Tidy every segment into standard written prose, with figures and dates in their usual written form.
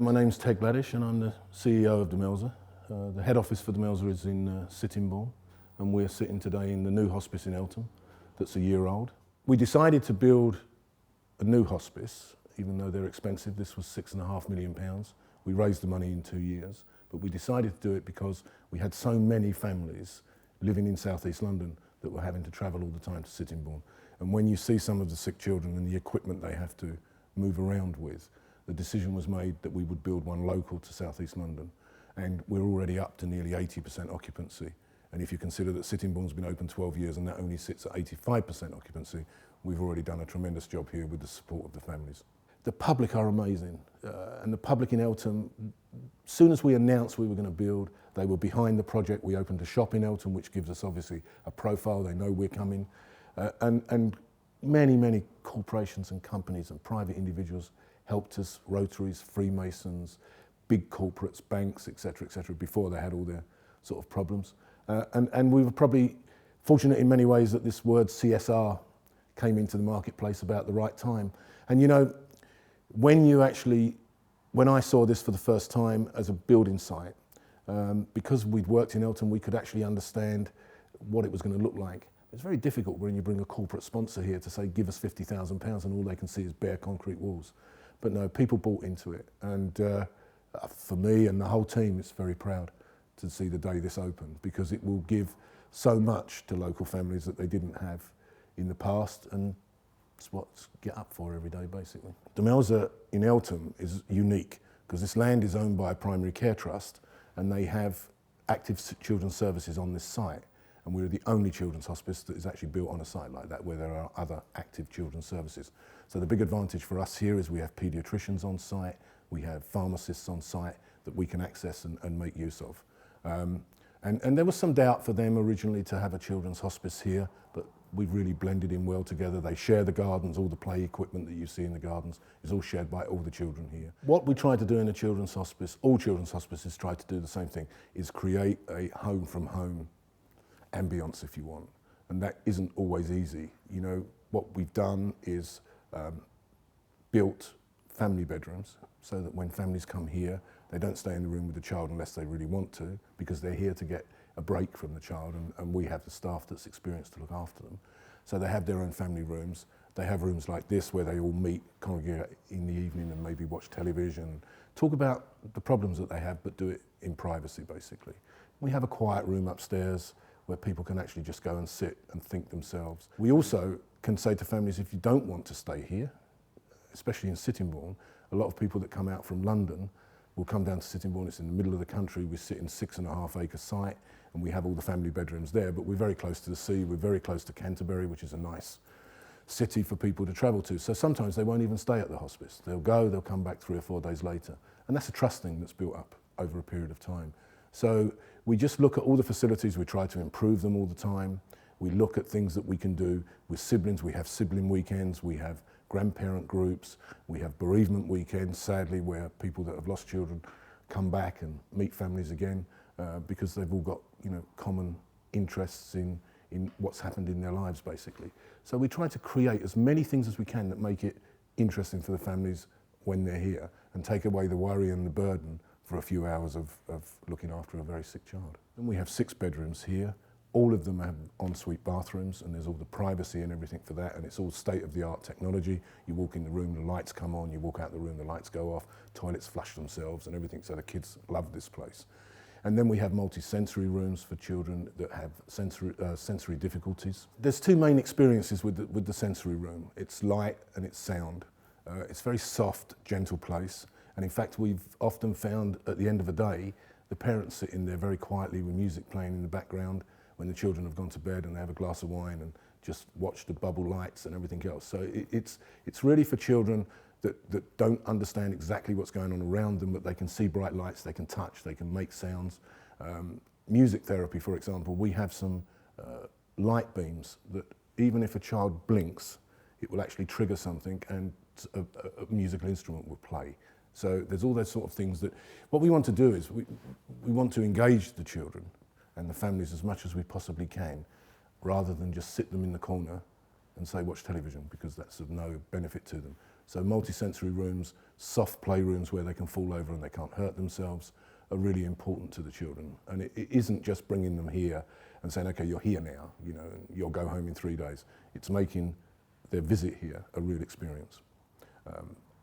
My name's Ted Gladish and I'm the CEO of Demelza. The head office for Demelza is in Sittingbourne, and we're sitting today in the new hospice in Eltham that's a year old. We decided to build a new hospice, even though they're expensive. This was £6.5 million. We raised the money in 2 years, but we decided to do it because we had so many families living in South East London that were having to travel all the time to Sittingbourne. And when you see some of the sick children and the equipment they have to move around with, the decision was made that we would build one local to South East London, and we're already up to nearly 80% occupancy. And if you consider that Sittingbourne's been open 12 years and that only sits at 85% occupancy, we've already done a tremendous job here with the support of the families. The public are amazing, and the public in Eltham, as soon as we announced we were going to build, they were behind the project. We opened a shop in Eltham, which gives us obviously a profile. They know we're coming, and many corporations and companies and private individuals helped us, Rotaries, Freemasons, big corporates, banks, etc., before they had all their sort of problems. And we were probably fortunate in many ways that this word CSR came into the marketplace about the right time. And you know, when I saw this for the first time as a building site, because we'd worked in Eltham, we could actually understand what it was going to look like. It's very difficult when you bring a corporate sponsor here to say, give us £50,000 and all they can see is bare concrete walls. But no, people bought into it. And for me and the whole team, it's very proud to see the day this opened, because it will give so much to local families that they didn't have in the past, and it's what get up for every day, basically. Demelza in Eltham is unique because this land is owned by a primary care trust, and they have active children's services on this site. And we're the only children's hospice that is actually built on a site like that, where there are other active children's services. So the big advantage for us here is we have paediatricians on site, we have pharmacists on site that we can access and make use of. And there was some doubt for them originally to have a children's hospice here, but we've really blended in well together. They share the gardens, all the play equipment that you see in the gardens is all shared by all the children here. What we try to do in a children's hospice, all children's hospices try to do the same thing, is create a home from home ambience, if you want. And that isn't always easy. You know, what we've done is built family bedrooms so that when families come here, they don't stay in the room with the child unless they really want to, because they're here to get a break from the child, and we have the staff that's experienced to look after them. So they have their own family rooms. They have rooms like this where they all meet, congregate in the evening and maybe watch television, talk about the problems that they have, but do it in privacy, basically. We have a quiet room upstairs where people can actually just go and sit and think themselves. We also can say to families, if you don't want to stay here, especially in Sittingbourne, a lot of people that come out from London will come down to Sittingbourne. It's in the middle of the country. We sit in 6.5 acre site, and we have all the family bedrooms there, but we're very close to the sea. We're very close to Canterbury, which is a nice city for people to travel to. So sometimes they won't even stay at the hospice. They'll go, they'll come back 3 or 4 days later. And that's a trust thing that's built up over a period of time. So we just look at all the facilities. We try to improve them all the time. We look at things that we can do with siblings. We have sibling weekends. We have grandparent groups. We have bereavement weekends, sadly, where people that have lost children come back and meet families again because they've all got, you know, common interests in what's happened in their lives, basically. So we try to create as many things as we can that make it interesting for the families when they're here and take away the worry and the burden for a few hours of looking after a very sick child. And we have 6 bedrooms here. All of them have ensuite bathrooms, and there's all the privacy and everything for that, and it's all state-of-the-art technology. You walk in the room, the lights come on, you walk out the room, the lights go off, toilets flush themselves and everything, so the kids love this place. And then we have multi-sensory rooms for children that have sensory difficulties. There's 2 main experiences with the sensory room. It's light and it's sound. It's a very soft, gentle place, and in fact we've often found at the end of the day, the parents sit in there very quietly with music playing in the background when the children have gone to bed, and they have a glass of wine and just watch the bubble lights and everything else. So it's really for children that don't understand exactly what's going on around them, but they can see bright lights, they can touch, they can make sounds. Music therapy, for example, we have some light beams that even if a child blinks, it will actually trigger something and a musical instrument will play. So there's all those sort of things that, what we want to do is we want to engage the children and the families as much as we possibly can, rather than just sit them in the corner and say watch television, because that's of no benefit to them. So multi-sensory rooms, soft playrooms where they can fall over and they can't hurt themselves are really important to the children. And it isn't just bringing them here and saying, okay, you're here now, you know, and you'll go home in 3 days. It's making their visit here a real experience.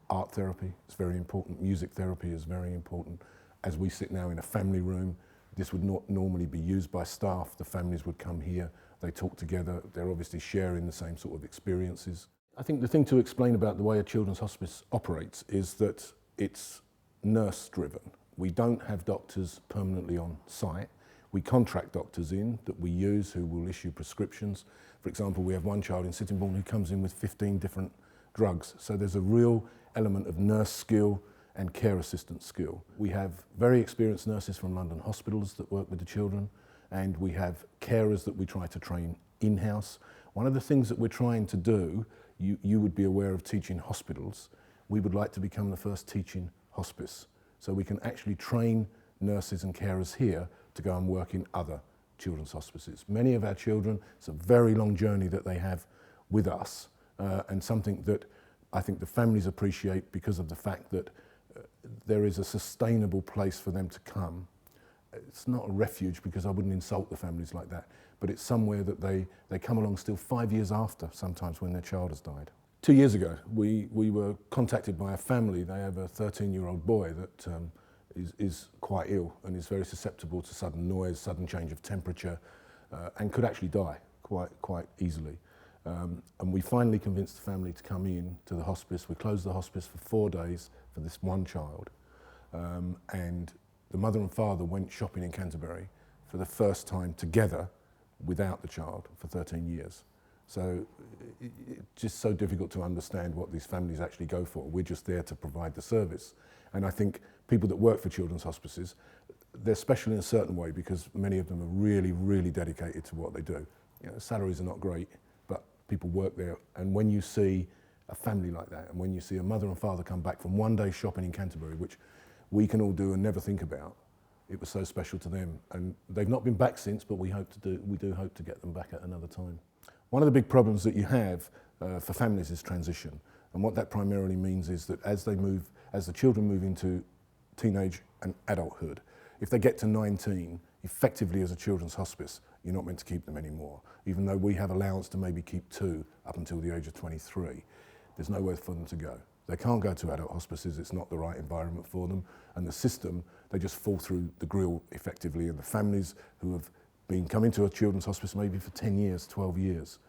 Art therapy is very important, music therapy is very important. As we sit now in a family room, this would not normally be used by staff. The families would come here, they talk together, they're obviously sharing the same sort of experiences. I think the thing to explain about the way a children's hospice operates is that it's nurse-driven. We don't have doctors permanently on site. We contract doctors in that we use who will issue prescriptions. For example, we have one child in Sittingbourne who comes in with 15 different drugs. So there's a real element of nurse skill and care assistant skill. We have very experienced nurses from London hospitals that work with the children, and we have carers that we try to train in-house. One of the things that we're trying to do, you would be aware of teaching hospitals, we would like to become the first teaching hospice. So we can actually train nurses and carers here to go and work in other children's hospices. Many of our children, it's a very long journey that they have with us, and something that I think the families appreciate because of the fact that there is a sustainable place for them to come. It's not a refuge because I wouldn't insult the families like that, but it's somewhere that they come along still 5 years after, sometimes when their child has died. 2 years ago, we were contacted by a family. They have a 13-year-old boy that is quite ill and is very susceptible to sudden noise, sudden change of temperature, and could actually die quite easily. And we finally convinced the family to come in to the hospice. We closed the hospice for 4 days for this one child. And the mother and father went shopping in Canterbury for the first time together without the child for 13 years. So it's just so difficult to understand what these families actually go for. We're just there to provide the service. And I think people that work for children's hospices, they're special in a certain way because many of them are really, really dedicated to what they do. You know, salaries are not great, but people work there. And when you see a family like that, and when you see a mother and father come back from one day shopping in Canterbury, which we can all do and never think about, it was so special to them. And they've not been back since, but we do hope to get them back at another time. One of the big problems that you have for families is transition. And what that primarily means is that as the children move into teenage and adulthood, if they get to 19, effectively as a children's hospice, you're not meant to keep them anymore. Even though we have allowance to maybe keep 2 up until the age of 23, there's nowhere for them to go. They can't go to adult hospices, it's not the right environment for them. And the system, they just fall through the grill effectively. And the families who have been coming to a children's hospice maybe for 10 years, 12 years,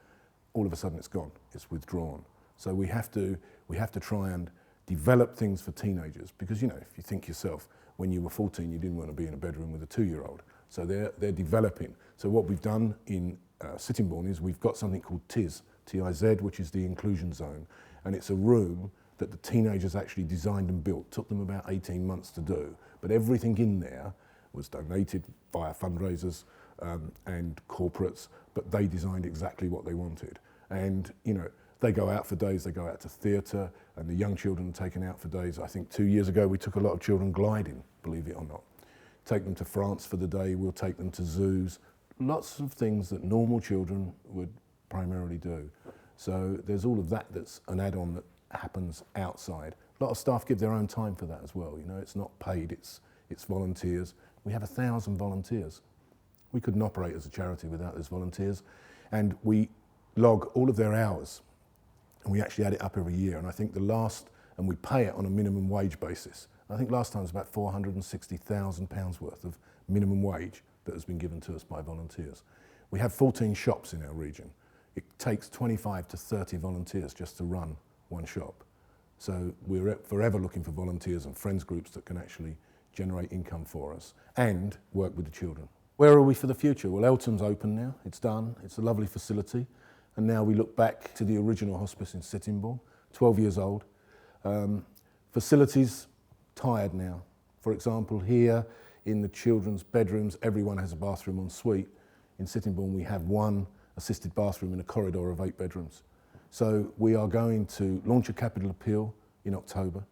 all of a sudden it's gone, it's withdrawn. So we have to try and develop things for teenagers because, you know, if you think yourself, when you were 14, you didn't want to be in a bedroom with a 2-year-old. So they're developing. So what we've done in Sittingbourne is we've got something called TIZ, T-I-Z, which is the inclusion zone. And it's a room that the teenagers actually designed and built. Took them about 18 months to do. But everything in there was donated via fundraisers and corporates, but they designed exactly what they wanted. And, you know, they go out for days, they go out to theatre, and the young children are taken out for days. I think 2 years ago we took a lot of children gliding, believe it or not. Take them to France for the day, we'll take them to zoos. Lots of things that normal children would primarily do. So there's all of that that's an add-on that happens outside. A lot of staff give their own time for that as well. You know, it's not paid, it's volunteers. We have 1,000 volunteers. We couldn't operate as a charity without those volunteers. And we log all of their hours. And we actually add it up every year. And I think and we pay it on a minimum wage basis. I think last time it was about £460,000 worth of minimum wage that has been given to us by volunteers. We have 14 shops in our region. It takes 25 to 30 volunteers just to run one shop. So we're forever looking for volunteers and friends groups that can actually generate income for us and work with the children. Where are we for the future? Well, Eltham's open now, it's done, it's a lovely facility. And now we look back to the original hospice in Sittingbourne, 12 years old. Facilities, tired now. For example, here in the children's bedrooms, everyone has a bathroom en suite. In Sittingbourne, we have one assisted bathroom in a corridor of 8 bedrooms. So we are going to launch a capital appeal in October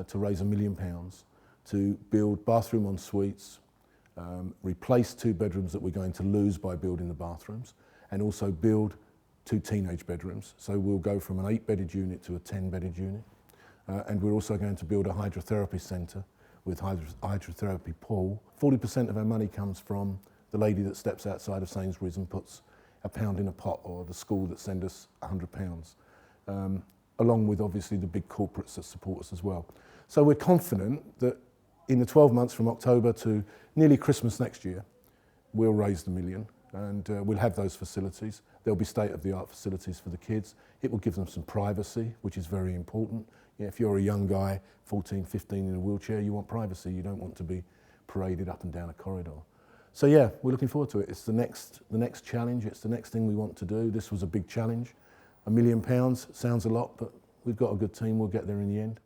to raise £1 million to build bathroom en suites, replace 2 bedrooms that we're going to lose by building the bathrooms, and also build 2 teenage bedrooms. So we'll go from an 8-bedded unit to a 10-bedded unit. and we're also going to build a hydrotherapy centre with hydrotherapy pool. 40% of our money comes from the lady that steps outside of Sainsbury's and puts £1 in a pot, or the school that send us £100, along with obviously the big corporates that support us as well. So we're confident that in the 12 months from October to nearly Christmas next year, we'll raise the £1 million, and we'll have those facilities. There'll be state-of-the-art facilities for the kids. It will give them some privacy, which is very important. You know, if you're a young guy, 14, 15 in a wheelchair, you want privacy. You don't want to be paraded up and down a corridor. So yeah, we're looking forward to it. It's the next challenge. It's the next thing we want to do. This was a big challenge. £1 million sounds a lot, but we've got a good team. We'll get there in the end.